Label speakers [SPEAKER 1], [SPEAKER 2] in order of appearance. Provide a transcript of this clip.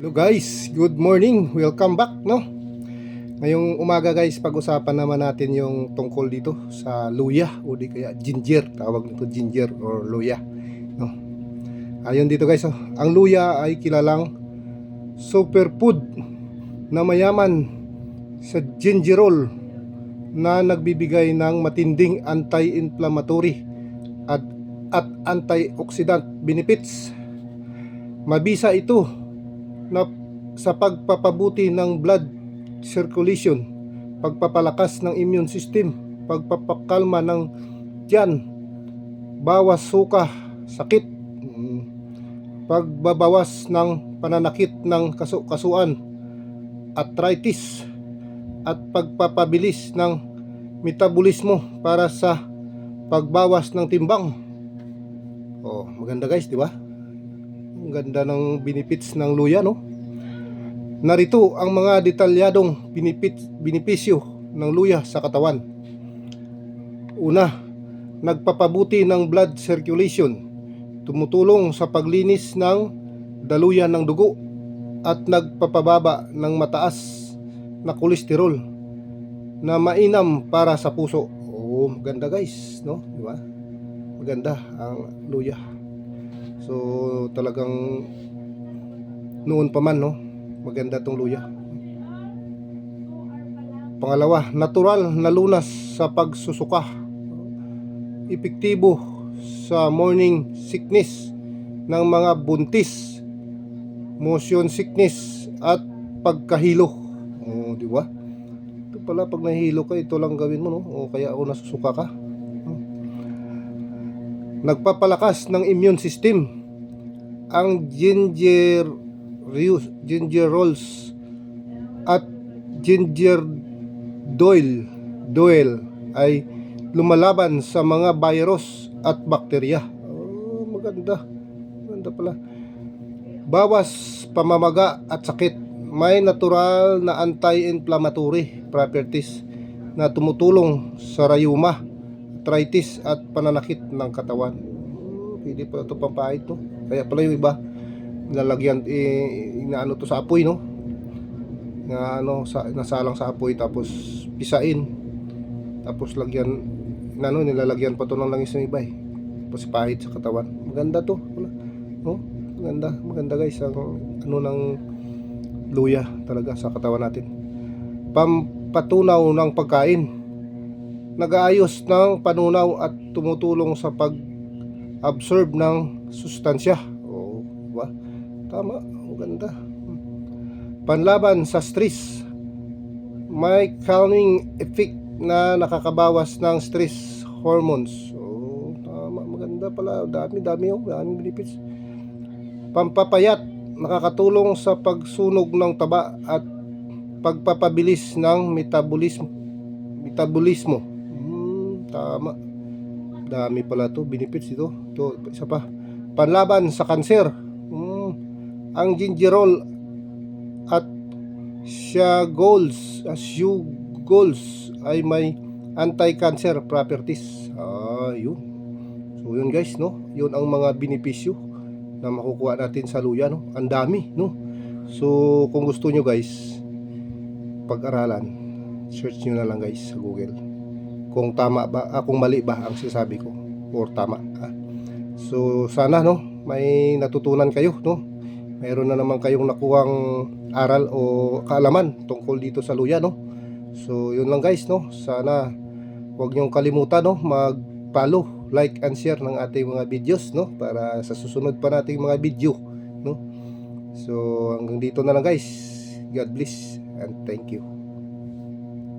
[SPEAKER 1] Hello guys, good morning. Welcome back, no? Ngayong umaga guys, pag-usapan naman natin yung tungkol dito sa luya o di kaya ginger, tawag nito ginger or luya, no? Ayun dito guys, oh. Ang luya ay kilalang superfood na mayaman sa gingerol na nagbibigay ng matinding anti-inflammatory at antioxidant benefits. Mabisa ito na sa pagpapabuti ng blood circulation, pagpapalakas ng immune system, pagpapakalma ng tiyan, bawas suka, sakit, pagbabawas ng pananakit ng kasuan, arthritis, at pagpapabilis ng metabolismo para sa pagbawas ng timbang. Oh, maganda guys, di ba? Ang ganda ng benefits ng luya, no? Narito ang mga detalyadong benepisyo ng luya sa katawan. Una, nagpapabuti ng blood circulation. Tumutulong sa paglinis ng daluyan ng dugo at nagpapababa ng mataas na kolesterol na mainam para sa puso. Oh, maganda guys, no? Di ba? Maganda ang luya. So talagang noon pa man, no, maganda tong luya. Pangalawa, natural na lunas sa pagsusuka. Epektibo sa morning sickness ng mga buntis, motion sickness at pagkahilo. Oh, di ba? Ito pala pag nahihilo ka, ito lang gawin mo, no? O kaya ako nasusuka ka. Nagpapalakas ng immune system. Ang gingerols at ginger doyle ay lumalaban sa mga virus at bakterya. Oh, maganda. Maganda pala. Bawas pamamaga at sakit. May natural na anti-inflammatory properties na tumutulong sa rayuma, arthritis at pananakit ng katawan. Pwede pala ito pampahit, no? Kaya pala yung iba nilalagyan, inaano to sa apoy, no? Na ano, nasalang sa apoy tapos pisain, tapos lagyan, nilalagyan pa to ng langis ng iba, tapos pahit sa katawan. Maganda to pala, no? Maganda guys ang ano ng luya talaga sa katawan natin. Pampatunaw ng pagkain, nag-aayos ng panunaw at tumutulong sa pag-absorb ng sustansya. Oh, diba? Tama, maganda. Panlaban sa stress, may calming effect na nakakabawas ng stress hormones. Oh, tama, maganda pala. Daming benefits. Pampapayat, nakakatulong sa pagsunog ng taba at pagpapabilis ng metabolismo. Tama. Dami pala to benefits ito. Ito isa pa. Panlaban sa kanser. Ang gingerol at siagols ay may anti-cancer properties. Yun. So yun guys, no? Yun ang mga benepisyo na makukuha natin sa luya, no? Ang dami, no? So kung gusto nyo guys pag-aralan, search nyo na lang guys sa Google kung tama ba, kung mali ba ang sinasabi ko or tama. So sana, no, may natutunan kayo, no? Mayroon na naman kayong nakuhang aral o kaalaman tungkol dito sa luya, no? So yun lang guys, no? Sana huwag nyong kalimutan, no, mag-follow, like and share ng ating mga videos, no, para sa susunod pa nating mga video, no? So hanggang dito na lang guys. God bless and thank you.